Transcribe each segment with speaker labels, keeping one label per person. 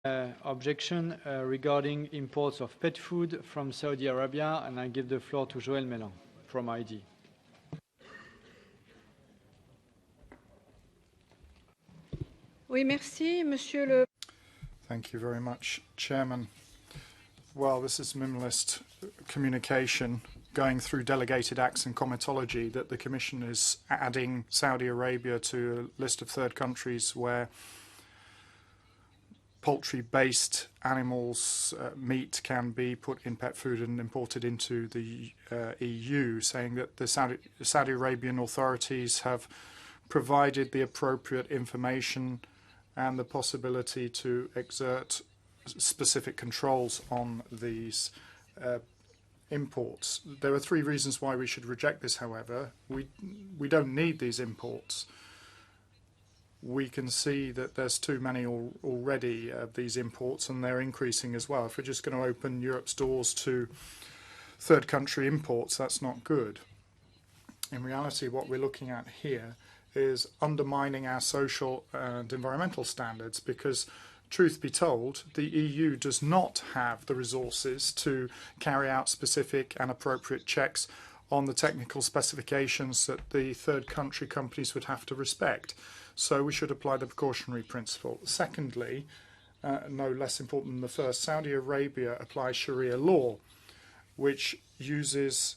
Speaker 1: Objection regarding imports of pet food from Saudi Arabia, and I give the floor to Joël Mélan from ID.
Speaker 2: Oui, merci, Monsieur le.
Speaker 3: Thank you very much, Chairman. Well, this is minimalist communication going through delegated acts and comitology that the Commission is adding Saudi Arabia to a list of third countries where poultry-based animals, meat can be put in pet food and imported into the EU, saying that the Saudi Arabian authorities have provided the appropriate information and the possibility to exert specific controls on these imports. There are three reasons why we should reject this, however. We don't need these imports. We can see that there's too many already of these imports, and they're increasing as well. If we're just going to open Europe's doors to third country imports, that's not good. In reality, what we're looking at here is undermining our social and environmental standards, because truth be told, the EU does not have the resources to carry out specific and appropriate checks on the technical specifications that the third country companies would have to respect. So we should apply the precautionary principle. Secondly, no less important than the first, Saudi Arabia applies Sharia law, which uses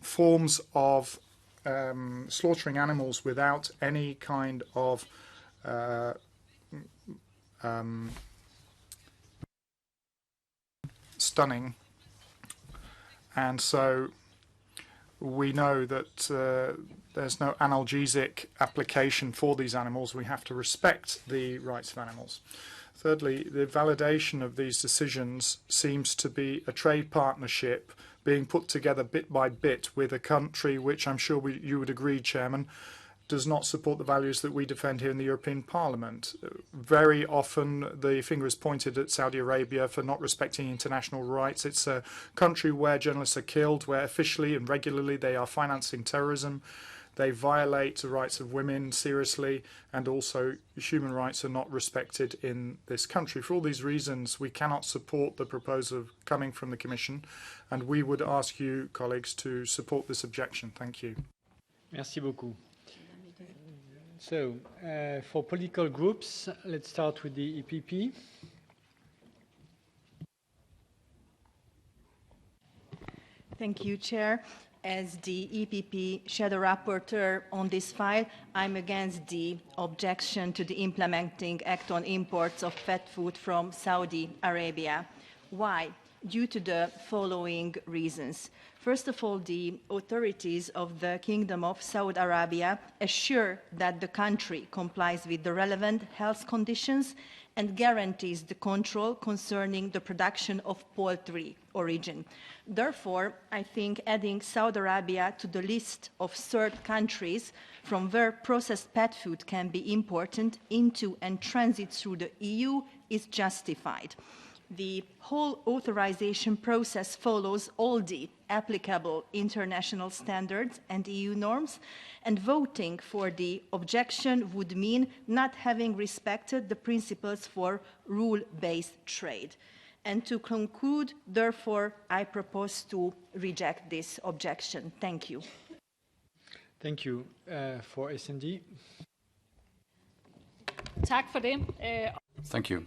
Speaker 3: forms of slaughtering animals without any kind of stunning. And so we know that there's no analgesic application for these animals. We have to respect the rights of animals. Thirdly, the validation of these decisions seems to be a trade partnership being put together bit by bit with a country which I'm sure you would agree, Chairman, does not support the values that we defend here in the European Parliament. Very often the finger is pointed at Saudi Arabia for not respecting international rights. It's a country where journalists are killed, where officially and regularly they are financing terrorism. They violate the rights of women seriously, and also human rights are not respected in this country. For all these reasons, we cannot support the proposal coming from the Commission, and we would ask you, colleagues, to support this objection. Thank you.
Speaker 1: Merci beaucoup. So, for political groups, let's start with the EPP.
Speaker 4: Thank you, Chair. As the EPP shadow rapporteur on this file, I'm against the objection to the implementing act on imports of pet food from Saudi Arabia. Why? Due to the following reasons. First of all, the authorities of the Kingdom of Saudi Arabia assure that the country complies with the relevant health conditions and guarantees the control concerning the production of poultry origin. Therefore, I think adding Saudi Arabia to the list of third countries from where processed pet food can be imported into and transit through the EU is justified. The whole authorization process follows all the applicable international standards and EU norms, and voting for the objection would mean not having respected the principles for rule-based trade. And to conclude, therefore, I propose to reject this objection. Thank you.
Speaker 1: Thank you. For S&D.
Speaker 2: Tak for det.
Speaker 5: Thank you.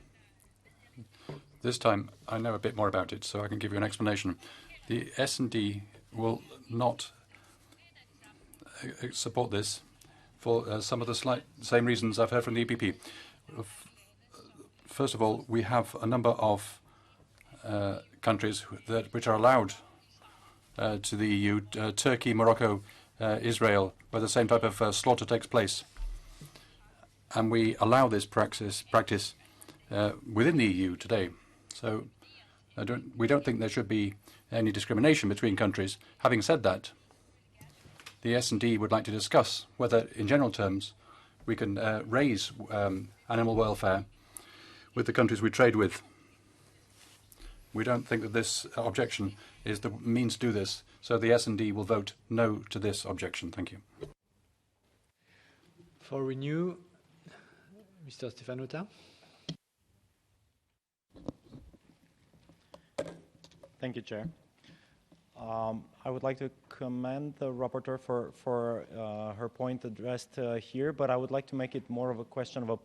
Speaker 5: This time I know a bit more about it, so I can give you an explanation. The S&D will not support this for some of the same reasons I've heard from the EPP. First of all, we have a number of countries which are allowed to the EU, Turkey, Morocco, Israel, where the same type of slaughter takes place. And we allow this practice within the EU today. So we don't think there should be any discrimination between countries. Having said that, the S&D would like to discuss whether, in general terms, we can raise animal welfare with the countries we trade with. We don't think that this objection is the means to do this, so the S&D will vote no to this objection. Thank you.
Speaker 1: For Renew, Mr. Stefanuta.
Speaker 6: Thank you, Chair. I would like to commend the rapporteur for her point addressed here, but I would like to make it more of a question of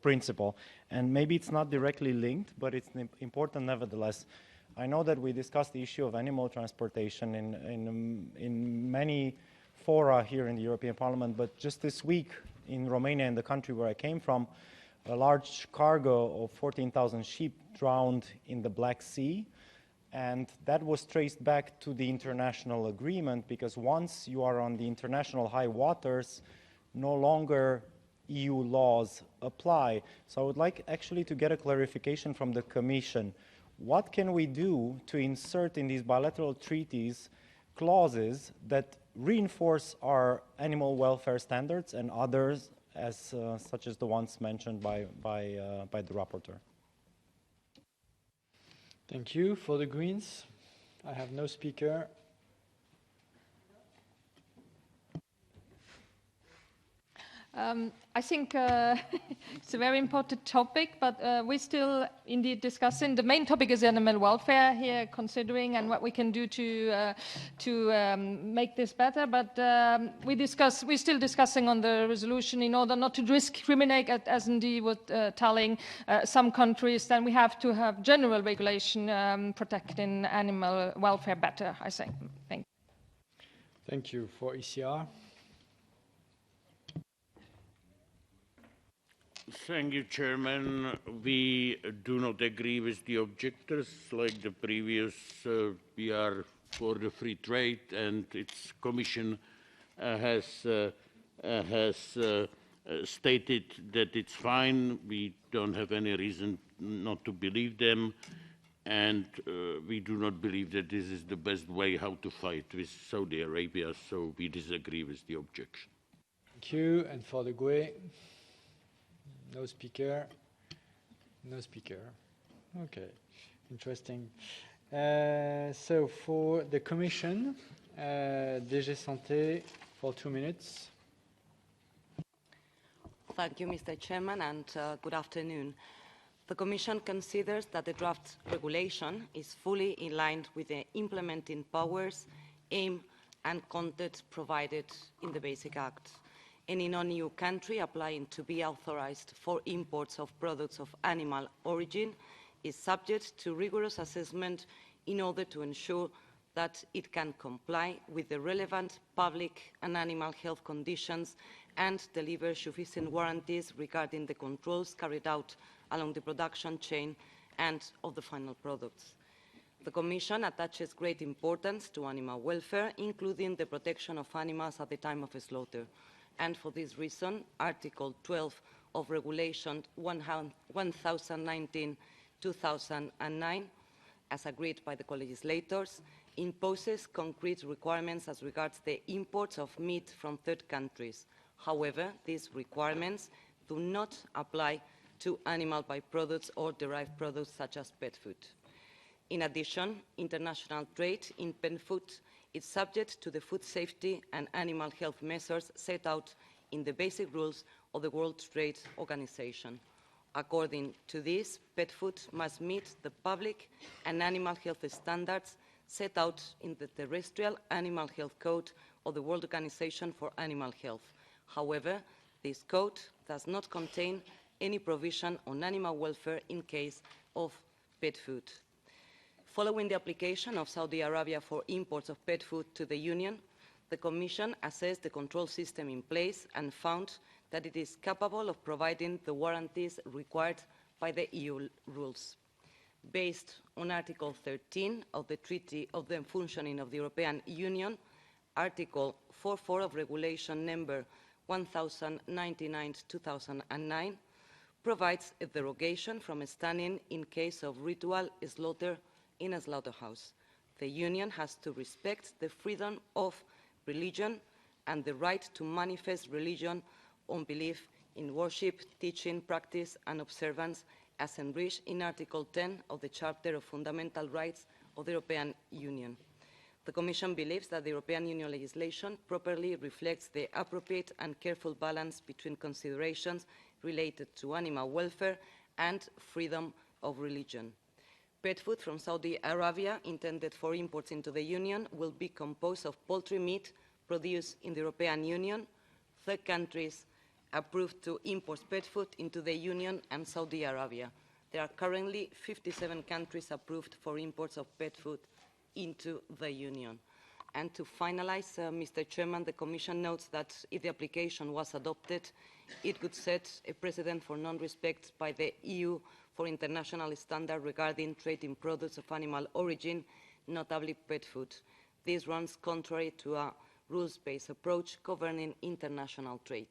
Speaker 6: principle. And maybe it's not directly linked, but it's important nevertheless. I know that we discussed the issue of animal transportation in many fora here in the European Parliament, but just this week in Romania, in the country where I came from, a large cargo of 14,000 sheep drowned in the Black Sea. And that was traced back to the international agreement, because once you are on the international high waters, no longer EU laws apply. So I would like actually to get a clarification from the Commission. What can we do to insert in these bilateral treaties clauses that reinforce our animal welfare standards and others, as such as the ones mentioned by the rapporteur?
Speaker 1: Thank you. For the Greens, I have no speaker.
Speaker 2: I think it's a very important topic, but we're still indeed discussing. The main topic is animal welfare here, considering and what we can do to make this better. But we're still discussing on the resolution in order not to discriminate, as Andy was telling some countries. Then we have to have general regulation protecting animal welfare better, I think. Thank you.
Speaker 1: Thank you. For ECR.
Speaker 7: Thank you, Chairman. We do not agree with the objectors. Like the previous, we are for the free trade, and its Commission has stated that it's fine. We don't have any reason not to believe them, and we do not believe that this is the best way how to fight with Saudi Arabia, so we disagree with the objection.
Speaker 1: Thank you. And for the GUE? No speaker. No speaker. Okay. Interesting. So for the Commission, DG Santé for 2 minutes.
Speaker 8: Thank you, Mr. Chairman, and good afternoon. The Commission considers that the draft regulation is fully in line with the implementing powers, aim and content provided in the Basic Act. Any non-EU country applying to be authorized for imports of products of animal origin is subject to rigorous assessment in order to ensure that it can comply with the relevant public and animal health conditions and deliver sufficient warranties regarding the controls carried out along the production chain and of the final products. The Commission attaches great importance to animal welfare, including the protection of animals at the time of slaughter. And for this reason, Article 12 of Regulation 1019/2009, as agreed by the co-legislators, imposes concrete requirements as regards the imports of meat from third countries. However, these requirements do not apply to animal byproducts or derived products such as pet food. In addition, international trade in pet food is subject to the food safety and animal health measures set out in the basic rules of the World Trade Organization. According to this, pet food must meet the public and animal health standards set out in the Terrestrial Animal Health Code of the World Organization for Animal Health. However, this code does not contain any provision on animal welfare in case of pet food. Following the application of Saudi Arabia for imports of pet food to the Union, the Commission assessed the control system in place and found that it is capable of providing the warranties required by the EU rules. Based on Article 13 of the Treaty of the Functioning of the European Union, Article 44 of Regulation number 1099/2009 provides a derogation from stunning in case of ritual slaughter in a slaughterhouse. The Union has to respect the freedom of religion and the right to manifest religion on belief in worship, teaching, practice and observance as enriched in Article 10 of the Charter of Fundamental Rights of the European Union. The Commission believes that the European Union legislation properly reflects the appropriate and careful balance between considerations related to animal welfare and freedom of religion. Pet food from Saudi Arabia intended for imports into the Union will be composed of poultry meat produced in the European Union, third countries approved to import pet food into the Union, and Saudi Arabia. There are currently 57 countries approved for imports of pet food into the Union. And to finalize, Mr. Chairman, the Commission notes that if the application was adopted, it could set a precedent for non-respect by the EU for international standards regarding trade in products of animal origin, notably pet food. This runs contrary to a rules-based approach governing international trade.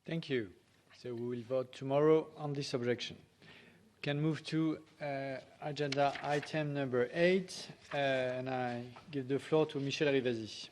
Speaker 1: Thank you. So we will vote tomorrow on this objection. We can move to agenda item number 8, and I give the floor to Michel Rivasi.